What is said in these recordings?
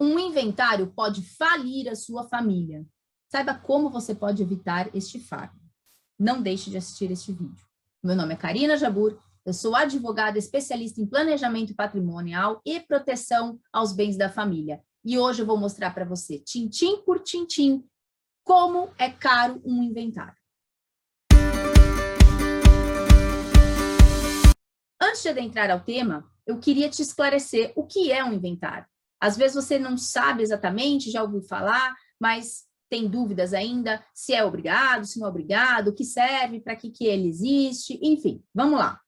Um inventário pode falir a sua família. Saiba como você pode evitar este fardo. Não deixe de assistir este vídeo. Meu nome é Karina Jabur, eu sou advogada especialista em planejamento patrimonial e proteção aos bens da família. E hoje eu vou mostrar para você, tintim por tintim, como é caro um inventário. Antes de adentrar ao tema, eu queria te esclarecer o que é um inventário. Às vezes você não sabe exatamente, já ouviu falar, mas tem dúvidas ainda se é obrigado, se não é obrigado, o que serve, para que ele existe, enfim, vamos lá.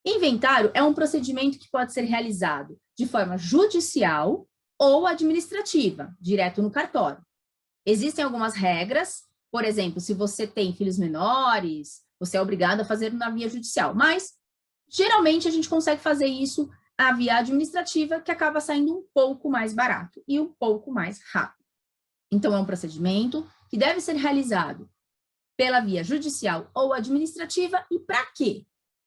Inventário é um procedimento que pode ser realizado de forma judicial ou administrativa, direto no cartório. Existem algumas regras, por exemplo, se você tem filhos menores, você é obrigado a fazer na via judicial, mas geralmente a gente consegue fazer isso a via administrativa, que acaba saindo um pouco mais barato e um pouco mais rápido. Então, é um procedimento que deve ser realizado pela via judicial ou administrativa. E para quê?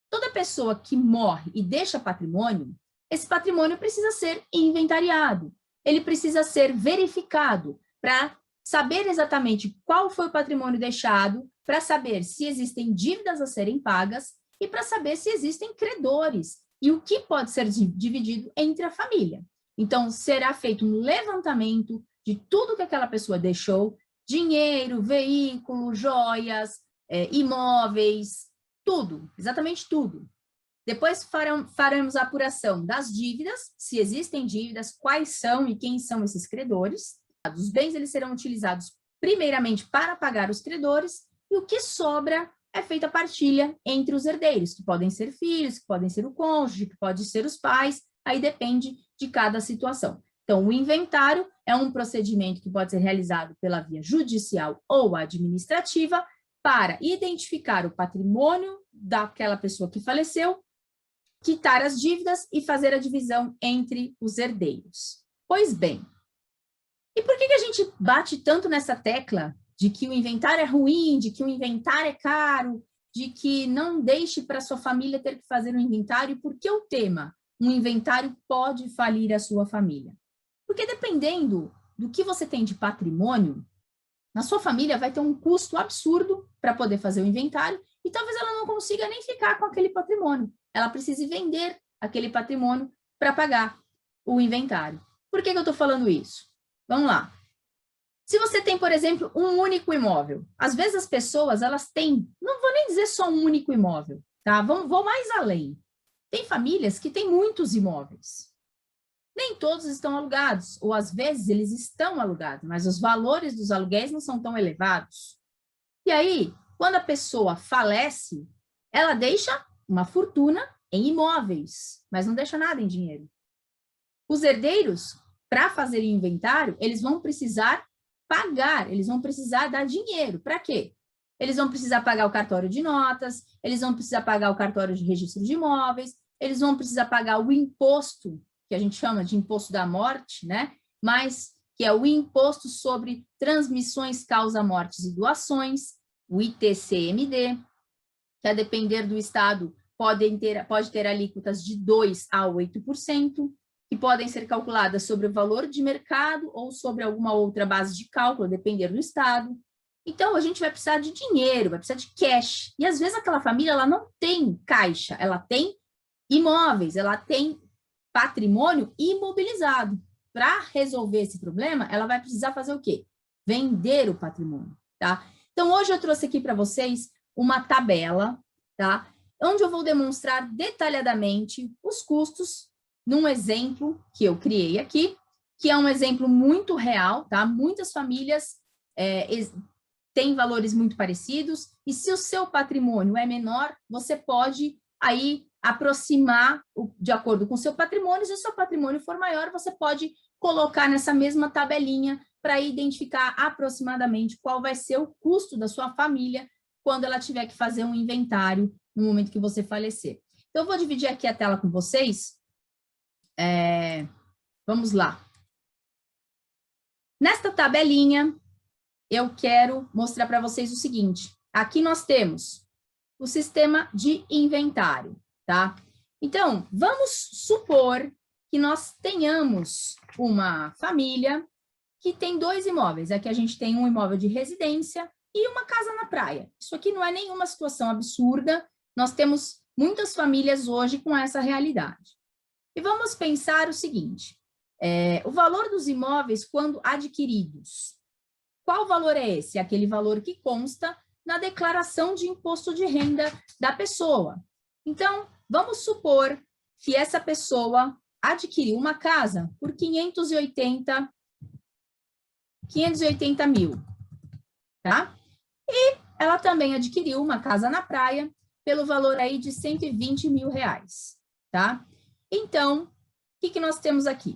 Toda pessoa que morre e deixa patrimônio, esse patrimônio precisa ser inventariado. Ele precisa ser verificado para saber exatamente qual foi o patrimônio deixado, para saber se existem dívidas a serem pagas e para saber se existem credores e o que pode ser dividido entre a família. Então, será feito um levantamento de tudo que aquela pessoa deixou, dinheiro, veículo, joias, imóveis, tudo, exatamente tudo. Depois faremos a apuração das dívidas, se existem dívidas, quais são e quem são esses credores. Os bens eles serão utilizados primeiramente para pagar os credores e o que sobra é feita a partilha entre os herdeiros, que podem ser filhos, que podem ser o cônjuge, que pode ser os pais, aí depende de cada situação. Então, o inventário é um procedimento que pode ser realizado pela via judicial ou administrativa para identificar o patrimônio daquela pessoa que faleceu, quitar as dívidas e fazer a divisão entre os herdeiros. Pois bem, e por que a gente bate tanto nessa tecla de que o inventário é ruim, de que o inventário é caro, de que não deixe para sua família ter que fazer um inventário? Por que o tema? Um inventário pode falir a sua família. Porque dependendo do que você tem de patrimônio, na sua família vai ter um custo absurdo para poder fazer o inventário e talvez ela não consiga nem ficar com aquele patrimônio. Ela precise vender aquele patrimônio para pagar o inventário. Por que eu estou falando isso? Vamos lá. Se você tem, por exemplo, um único imóvel, às vezes as pessoas, elas têm, não vou nem dizer só um único imóvel, tá? Vou mais além. Tem famílias que têm muitos imóveis. Nem todos estão alugados, ou às vezes eles estão alugados, mas os valores dos aluguéis não são tão elevados. E aí, quando a pessoa falece, ela deixa uma fortuna em imóveis, mas não deixa nada em dinheiro. Os herdeiros, para fazerem inventário, eles vão precisar pagar, eles vão precisar dar dinheiro. Para quê? Eles vão precisar pagar o cartório de notas, eles vão precisar pagar o cartório de registro de imóveis, eles vão precisar pagar o imposto, que a gente chama de imposto da morte, né? Mas que é o imposto sobre transmissões, causa-mortes e doações, o ITCMD, que a depender do estado pode ter alíquotas de 2% a 8%, que podem ser calculadas sobre o valor de mercado ou sobre alguma outra base de cálculo, a depender do estado. Então, a gente vai precisar de dinheiro, vai precisar de cash. E, às vezes, aquela família ela não tem caixa, ela tem imóveis, ela tem patrimônio imobilizado. Para resolver esse problema, ela vai precisar fazer o quê? Vender o patrimônio, tá? Então, hoje eu trouxe aqui para vocês uma tabela, tá? Onde eu vou demonstrar detalhadamente os custos num exemplo que eu criei aqui, que é um exemplo muito real, tá? Muitas famílias têm valores muito parecidos, e se o seu patrimônio é menor, você pode aí aproximar de acordo com o seu patrimônio. Se o seu patrimônio for maior, você pode colocar nessa mesma tabelinha para identificar aproximadamente qual vai ser o custo da sua família quando ela tiver que fazer um inventário no momento que você falecer. Então, eu vou dividir aqui a tela com vocês. Vamos lá. Nesta tabelinha, eu quero mostrar para vocês o seguinte. Aqui nós temos o sistema de inventário, tá? Então, vamos supor que nós tenhamos uma família que tem 2 imóveis. Aqui a gente tem um imóvel de residência e uma casa na praia. Isso aqui não é nenhuma situação absurda, nós temos muitas famílias hoje com essa realidade. E vamos pensar o seguinte, o valor dos imóveis quando adquiridos. Qual valor é esse? Aquele valor que consta na declaração de imposto de renda da pessoa. Então, vamos supor que essa pessoa adquiriu uma casa por 580 mil, tá? E ela também adquiriu uma casa na praia pelo valor aí de 120 mil reais, tá? Então, o que nós temos aqui?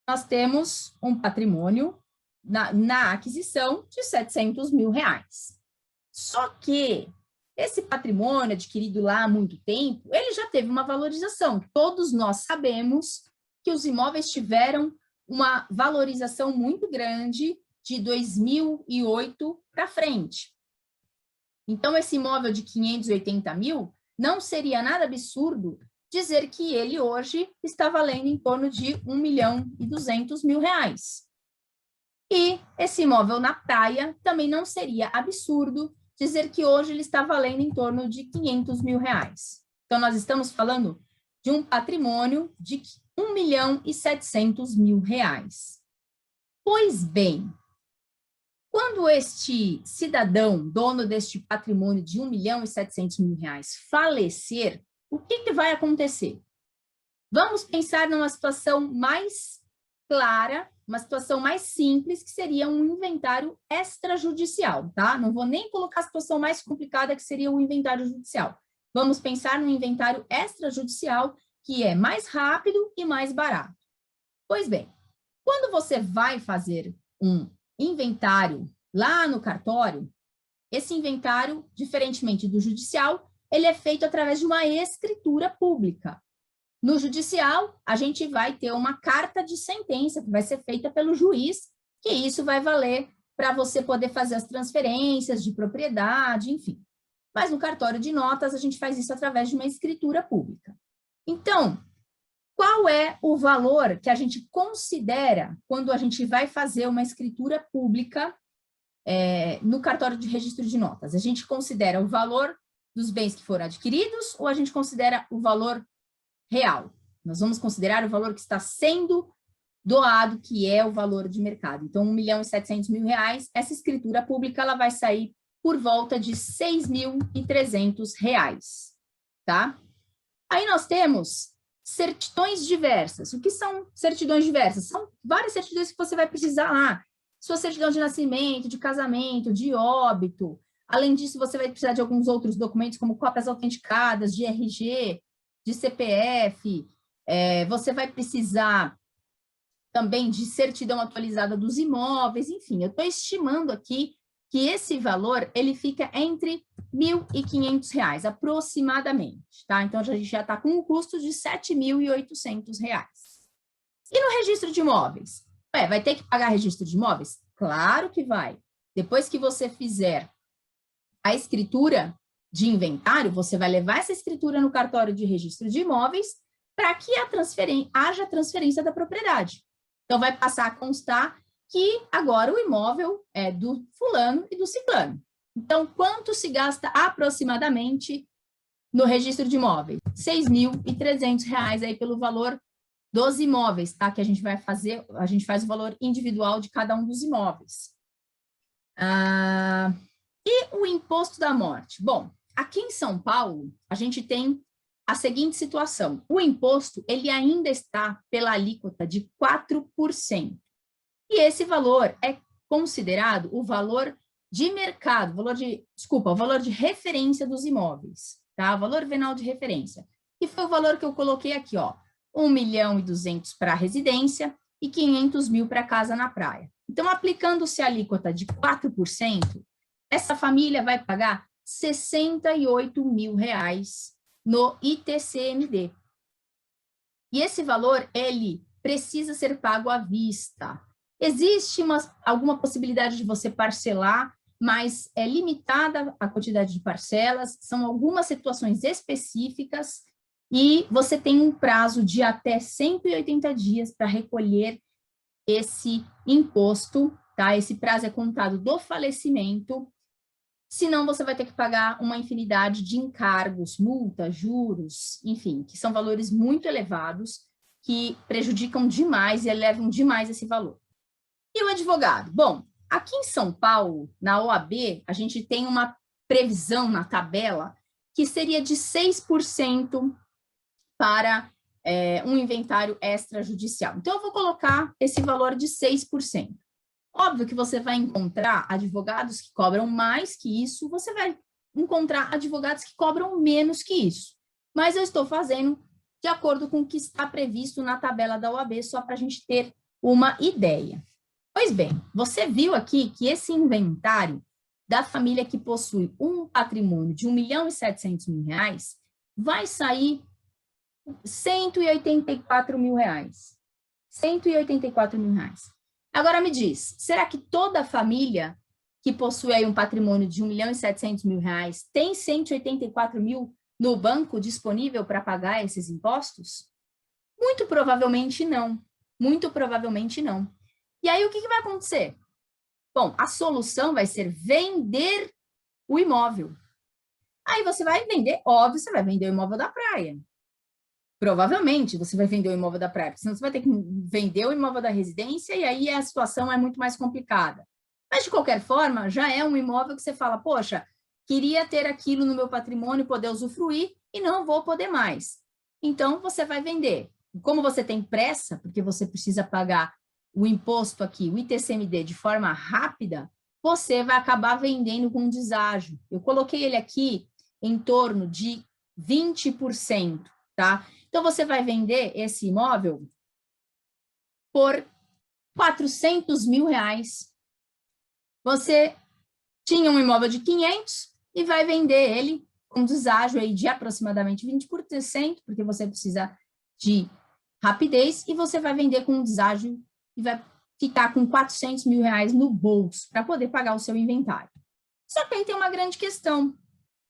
Nós temos um patrimônio na aquisição de 700 mil reais. Só que esse patrimônio adquirido lá há muito tempo, ele já teve uma valorização. Todos nós sabemos que os imóveis tiveram uma valorização muito grande de 2008 para frente. Então, esse imóvel de 580 mil não seria nada absurdo dizer que ele hoje está valendo em torno de 1.200.000 reais. E esse imóvel na praia também não seria absurdo dizer que hoje ele está valendo em torno de 500 mil reais. Então, nós estamos falando de um patrimônio de 1.700.000 reais. Pois bem, quando este cidadão, dono deste patrimônio de 1.700.000 reais, falecer, o que vai acontecer? Vamos pensar numa situação mais clara, uma situação mais simples, que seria um inventário extrajudicial, tá? Não vou nem colocar a situação mais complicada, que seria o inventário judicial. Vamos pensar no inventário extrajudicial, que é mais rápido e mais barato. Pois bem, quando você vai fazer um inventário lá no cartório, esse inventário, diferentemente do judicial, ele é feito através de uma escritura pública. No judicial, a gente vai ter uma carta de sentença que vai ser feita pelo juiz, que isso vai valer para você poder fazer as transferências de propriedade, enfim. Mas no cartório de notas, a gente faz isso através de uma escritura pública. Então, qual é o valor que a gente considera quando a gente vai fazer uma escritura pública no cartório de registro de notas? A gente considera o valor dos bens que foram adquiridos ou a gente considera o valor real? Nós vamos considerar o valor que está sendo doado, que é o valor de mercado. Então, 1.700.000 reais, essa escritura pública ela vai sair por volta de 6.300 reais, tá? Aí nós temos certidões diversas. O que são certidões diversas? São várias certidões que você vai precisar lá. Sua certidão de nascimento, de casamento, de óbito. Além disso, você vai precisar de alguns outros documentos, como cópias autenticadas, de RG, de CPF. Você vai precisar também de certidão atualizada dos imóveis. Enfim, eu estou estimando aqui que esse valor, ele fica entre R$ 1.500, aproximadamente, tá? Então, a gente já está com um custo de R$ 7.800. E no registro de imóveis? Vai ter que pagar registro de imóveis? Claro que vai. Depois que você fizer a escritura de inventário, você vai levar essa escritura no cartório de registro de imóveis para que haja transferência da propriedade. Então, vai passar a constar que agora o imóvel é do fulano e do ciclano. Então, quanto se gasta aproximadamente no registro de imóveis? R$ 6.300 aí pelo valor dos imóveis, tá? Que a gente vai fazer, a gente faz o valor individual de cada um dos imóveis. E o imposto da morte? Bom, aqui em São Paulo, a gente tem a seguinte situação. O imposto, ele ainda está pela alíquota de 4%. E esse valor é considerado o valor de mercado, o valor de referência dos imóveis, tá? O valor venal de referência. E foi o valor que eu coloquei aqui, ó. 1.200.000 para residência e 500 mil para casa na praia. Então, aplicando-se a alíquota de 4%, essa família vai pagar R$ 68 mil no ITCMD. E esse valor, ele precisa ser pago à vista. Existe alguma possibilidade de você parcelar, mas é limitada a quantidade de parcelas, são algumas situações específicas e você tem um prazo de até 180 dias para recolher esse imposto, tá? Esse prazo é contado do falecimento, senão você vai ter que pagar uma infinidade de encargos, multas, juros, enfim, que são valores muito elevados, que prejudicam demais e elevam demais esse valor. E o advogado? Bom, aqui em São Paulo, na OAB, a gente tem uma previsão na tabela que seria de 6% para um inventário extrajudicial. Então, eu vou colocar esse valor de 6%. Óbvio que você vai encontrar advogados que cobram mais que isso, você vai encontrar advogados que cobram menos que isso. Mas eu estou fazendo de acordo com o que está previsto na tabela da OAB, só para a gente ter uma ideia. Pois bem, você viu aqui que esse inventário da família que possui um patrimônio de R$ 1.700.000 vai sair R$ 184.000. R$ 184.000. Agora me diz, será que toda família que possui aí um patrimônio de R$ 1.700.000 tem 184.000 no banco disponível para pagar esses impostos? Muito provavelmente não. Muito provavelmente não. E aí o que vai acontecer? Bom, a solução vai ser vender o imóvel. Aí você vai vender, óbvio, você vai vender o imóvel da praia. Provavelmente você vai vender o imóvel da praia, senão você vai ter que vender o imóvel da residência e aí a situação é muito mais complicada. Mas, de qualquer forma, já é um imóvel que você fala, poxa, queria ter aquilo no meu patrimônio, poder usufruir e não vou poder mais. Então, você vai vender. Como você tem pressa, porque você precisa pagar o imposto aqui, o ITCMD, de forma rápida, você vai acabar vendendo com deságio. Eu coloquei ele aqui em torno de 20%, tá? Então, você vai vender esse imóvel por R$ 400.000. Você tinha um imóvel de 500 e vai vender ele com deságio aí de aproximadamente 20%, porque você precisa de rapidez, e você vai vender com um deságio e vai ficar com R$ 400.000 no bolso para poder pagar o seu inventário. Só que aí tem uma grande questão.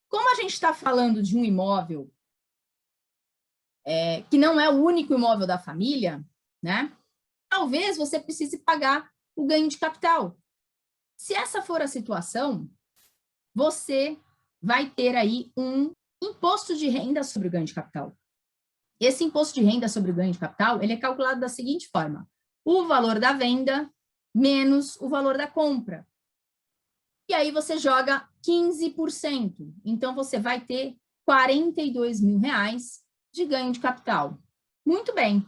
Como a gente está falando de um imóvel que não é o único imóvel da família, né? Talvez você precise pagar o ganho de capital. Se essa for a situação, você vai ter aí um imposto de renda sobre o ganho de capital. Esse imposto de renda sobre o ganho de capital, ele é calculado da seguinte forma: o valor da venda menos o valor da compra. E aí você joga 15%. Então, você vai ter R$ 42.000 de ganho de capital. Muito bem.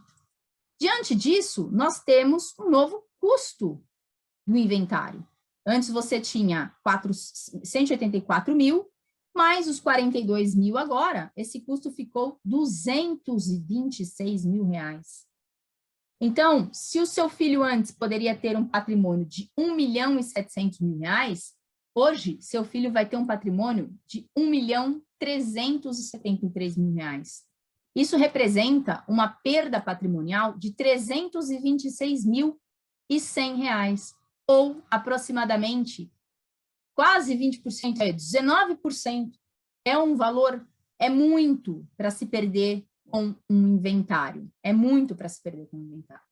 Diante disso, nós temos um novo custo do inventário. Antes você tinha 184.000, mais os 42.000 agora, esse custo ficou R$ 226.000. Então, se o seu filho antes poderia ter um patrimônio de R$ 1.700.000, hoje seu filho vai ter um patrimônio de R$ 1.373.000. Isso representa uma perda patrimonial de R$ 326.100, ou aproximadamente quase 20%, 19%. É um valor, é muito para se perder com um inventário. É muito para se perder com um inventário.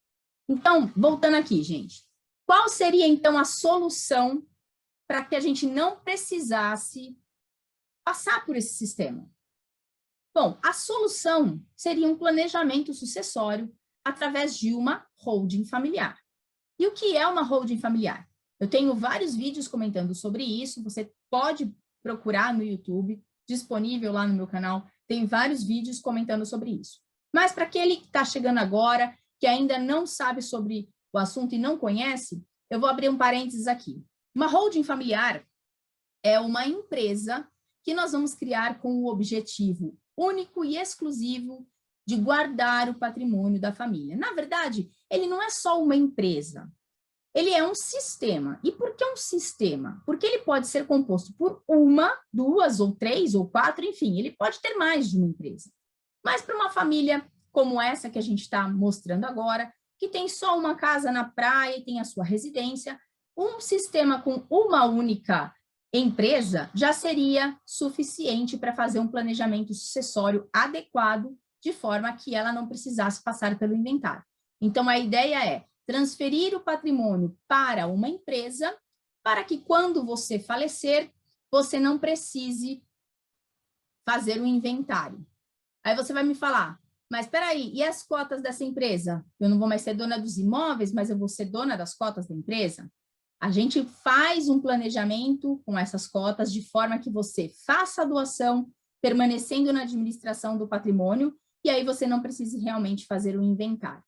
Então, voltando aqui, gente. Qual seria, então, a solução para que a gente não precisasse passar por esse sistema? Bom, a solução seria um planejamento sucessório através de uma holding familiar. E o que é uma holding familiar? Eu tenho vários vídeos comentando sobre isso, você pode procurar no YouTube, disponível lá no meu canal, tem vários vídeos comentando sobre isso. Mas para aquele que está chegando agora, que ainda não sabe sobre o assunto e não conhece, eu vou abrir um parênteses aqui. Uma holding familiar é uma empresa que nós vamos criar com o objetivo único e exclusivo de guardar o patrimônio da família. Na verdade, ele não é só uma empresa, ele é um sistema. E por que um sistema? Porque ele pode ser composto por uma, duas, ou três, ou quatro, enfim, ele pode ter mais de uma empresa. Mas para uma família como essa que a gente está mostrando agora, que tem só uma casa na praia e tem a sua residência, um sistema com uma única empresa já seria suficiente para fazer um planejamento sucessório adequado de forma que ela não precisasse passar pelo inventário. Então, a ideia é transferir o patrimônio para uma empresa, para que quando você falecer, você não precise fazer o inventário. Aí você vai me falar, mas espera aí, e as cotas dessa empresa? Eu não vou mais ser dona dos imóveis, mas eu vou ser dona das cotas da empresa? A gente faz um planejamento com essas cotas de forma que você faça a doação, permanecendo na administração do patrimônio, e aí você não precise realmente fazer o inventário.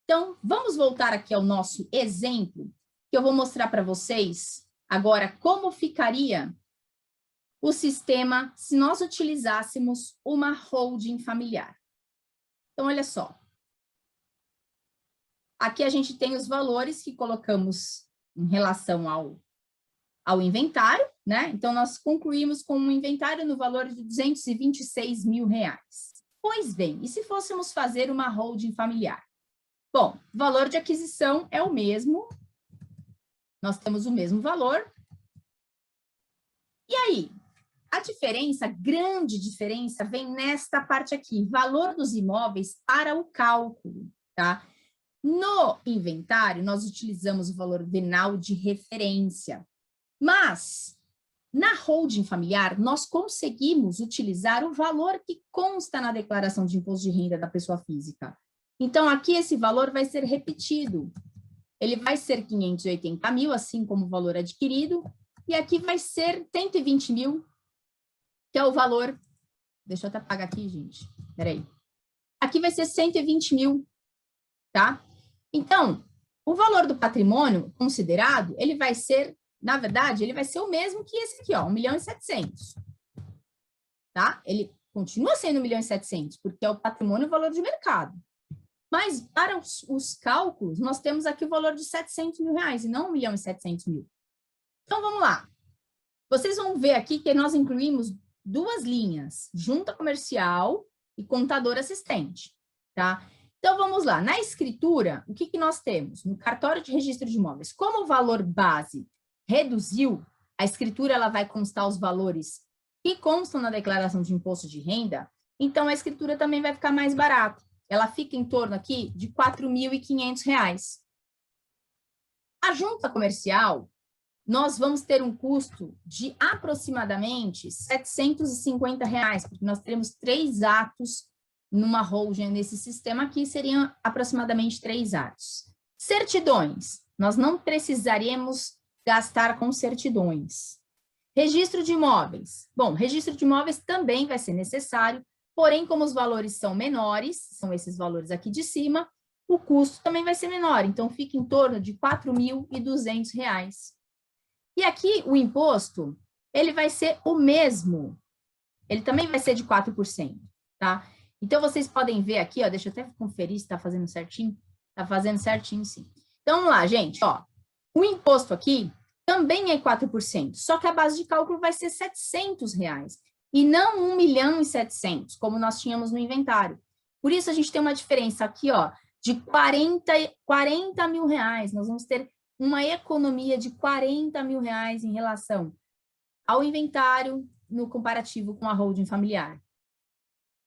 Então, vamos voltar aqui ao nosso exemplo, que eu vou mostrar para vocês agora como ficaria o sistema se nós utilizássemos uma holding familiar. Então, olha só. Aqui a gente tem os valores que colocamos em relação ao inventário, né? Então, nós concluímos com um inventário no valor de R$226 mil. Pois bem, e se fôssemos fazer uma holding familiar? Bom, o valor de aquisição é o mesmo, nós temos o mesmo valor. E aí, a diferença, a grande diferença, vem nesta parte aqui, valor dos imóveis para o cálculo, tá? No inventário, nós utilizamos o valor venal de referência, mas na holding familiar, nós conseguimos utilizar o valor que consta na declaração de imposto de renda da pessoa física. Então, aqui esse valor vai ser repetido. Ele vai ser 580 mil, assim como o valor adquirido, e aqui vai ser 120 mil, que é o valor... Deixa eu até apagar aqui, gente. Peraí. Aqui vai ser 120 mil, tá? Então, o valor do patrimônio considerado, ele vai ser, na verdade, ele vai ser o mesmo que esse aqui, ó, 1.700.000, tá? Ele continua sendo 1.700.000, porque é o patrimônio e o valor de mercado. Mas, para os cálculos, nós temos aqui o valor de R$700 mil, e não 1.700.000. Então, vamos lá. Vocês vão ver aqui que nós incluímos duas linhas, junta comercial e contador assistente, tá? Então, vamos lá. Na escritura, o que nós temos? No cartório de registro de imóveis, como o valor base reduziu, a escritura ela vai constar os valores que constam na declaração de imposto de renda, então a escritura também vai ficar mais barata. Ela fica em torno aqui de R$ 4.500. A junta comercial, nós vamos ter um custo de aproximadamente R$ 750, porque nós teremos 3 atos numa holding nesse sistema aqui, seriam aproximadamente 3 atos. Certidões, nós não precisaremos gastar com certidões. Registro de imóveis. Bom, registro de imóveis também vai ser necessário, porém, como os valores são menores, são esses valores aqui de cima, o custo também vai ser menor, então fica em torno de R$ 4.200. E aqui o imposto, ele vai ser o mesmo, ele também vai ser de 4%, tá? Então, vocês podem ver aqui, ó, deixa eu até conferir se está fazendo certinho. Está fazendo certinho, sim. Então, vamos lá, gente, ó. O imposto aqui também é 4%, só que a base de cálculo vai ser R$ 700, e não 1.700.000, como nós tínhamos no inventário. Por isso, a gente tem uma diferença aqui, ó, de R$40 mil. Nós vamos ter uma economia de R$40 mil em relação ao inventário no comparativo com a holding familiar.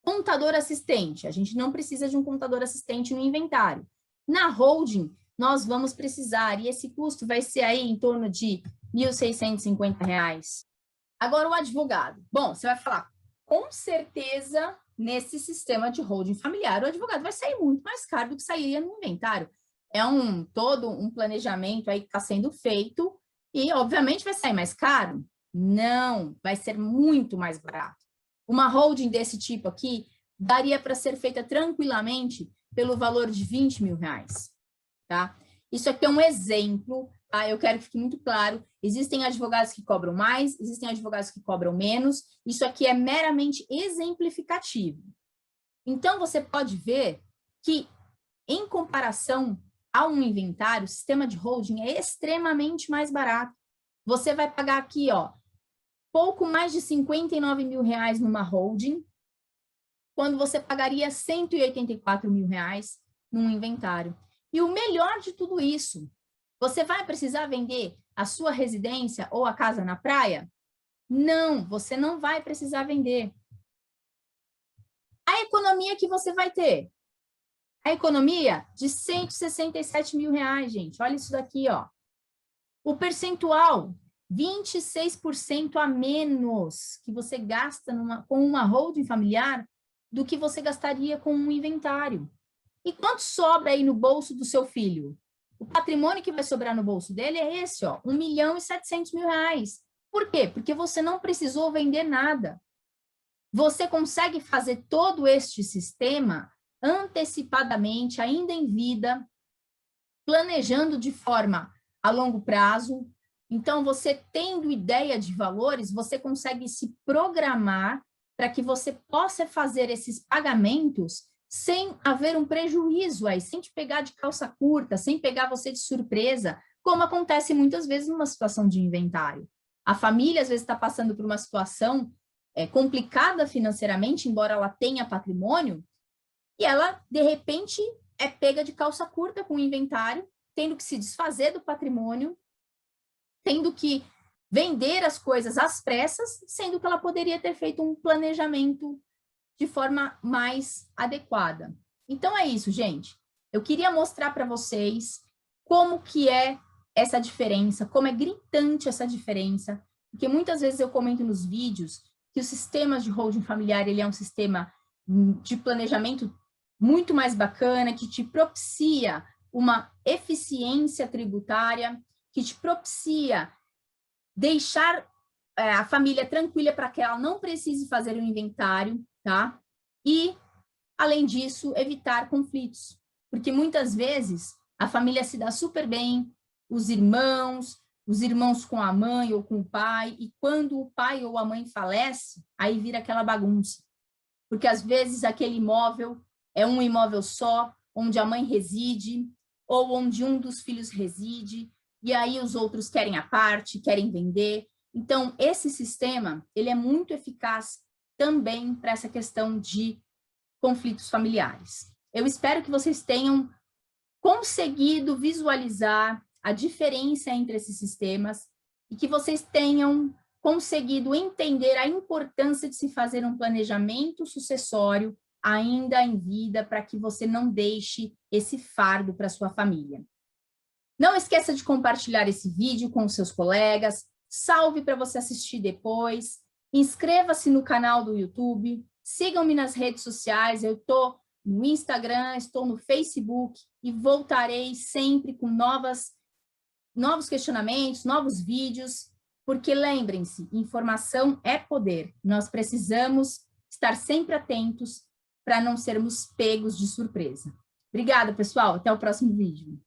Contador assistente, a gente não precisa de um contador assistente no inventário. Na holding, nós vamos precisar, e esse custo vai ser aí em torno de R$ 1.650. Agora, o advogado. Bom, você vai falar, com certeza, nesse sistema de holding familiar, o advogado vai sair muito mais caro do que sairia no inventário. É todo um planejamento aí que está sendo feito e, obviamente, vai sair mais caro? Não, vai ser muito mais barato. Uma holding desse tipo aqui daria para ser feita tranquilamente pelo valor de R$20 mil, tá? Isso aqui é um exemplo, tá? Eu quero que fique muito claro. Existem advogados que cobram mais, existem advogados que cobram menos. Isso aqui é meramente exemplificativo. Então, você pode ver que, em comparação a um inventário, o sistema de holding é extremamente mais barato. Você vai pagar aqui, ó, pouco mais de R$59 mil numa holding, quando você pagaria R$184 mil num inventário. E o melhor de tudo isso, você vai precisar vender a sua residência ou a casa na praia? Não, você não vai precisar vender. A economia que você vai ter? A economia de 167 mil reais, gente. Olha isso daqui, ó. O percentual, 26% a menos que você gasta com uma holding familiar do que você gastaria com um inventário. E quanto sobra aí no bolso do seu filho? O patrimônio que vai sobrar no bolso dele é esse, ó, 1.700.000 reais. Por quê? Porque você não precisou vender nada. Você consegue fazer todo este sistema antecipadamente, ainda em vida, planejando de forma a longo prazo. Então, você tendo ideia de valores, você consegue se programar para que você possa fazer esses pagamentos sem haver um prejuízo aí, sem te pegar de calça curta, sem pegar você de surpresa, como acontece muitas vezes numa situação de inventário. A família, às vezes, está passando por uma situação complicada financeiramente, embora ela tenha patrimônio, e ela, de repente, é pega de calça curta com o inventário, tendo que se desfazer do patrimônio, tendo que vender as coisas às pressas, sendo que ela poderia ter feito um planejamento de forma mais adequada. Então, é isso, gente. Eu queria mostrar para vocês como que é essa diferença, como é gritante essa diferença, porque muitas vezes eu comento nos vídeos que os sistemas de holding familiar, ele é um sistema de planejamento muito mais bacana, que te propicia uma eficiência tributária, que te propicia deixar a família tranquila para que ela não precise fazer um inventário, tá? E, além disso, evitar conflitos, porque muitas vezes a família se dá super bem, os irmãos com a mãe ou com o pai, e quando o pai ou a mãe falece, aí vira aquela bagunça, porque às vezes aquele imóvel é um imóvel só, onde a mãe reside, ou onde um dos filhos reside, e aí os outros querem a parte, querem vender. Então, esse sistema, ele é muito eficaz também para essa questão de conflitos familiares. Eu espero que vocês tenham conseguido visualizar a diferença entre esses sistemas e que vocês tenham conseguido entender a importância de se fazer um planejamento sucessório ainda em vida, para que você não deixe esse fardo para sua família. Não esqueça de compartilhar esse vídeo com os seus colegas, salve para você assistir depois, inscreva-se no canal do YouTube, sigam-me nas redes sociais, eu estou no Instagram, estou no Facebook e voltarei sempre com novos questionamentos, novos vídeos, porque lembrem-se, informação é poder. Nós precisamos estar sempre atentos para não sermos pegos de surpresa. Obrigada, pessoal. Até o próximo vídeo.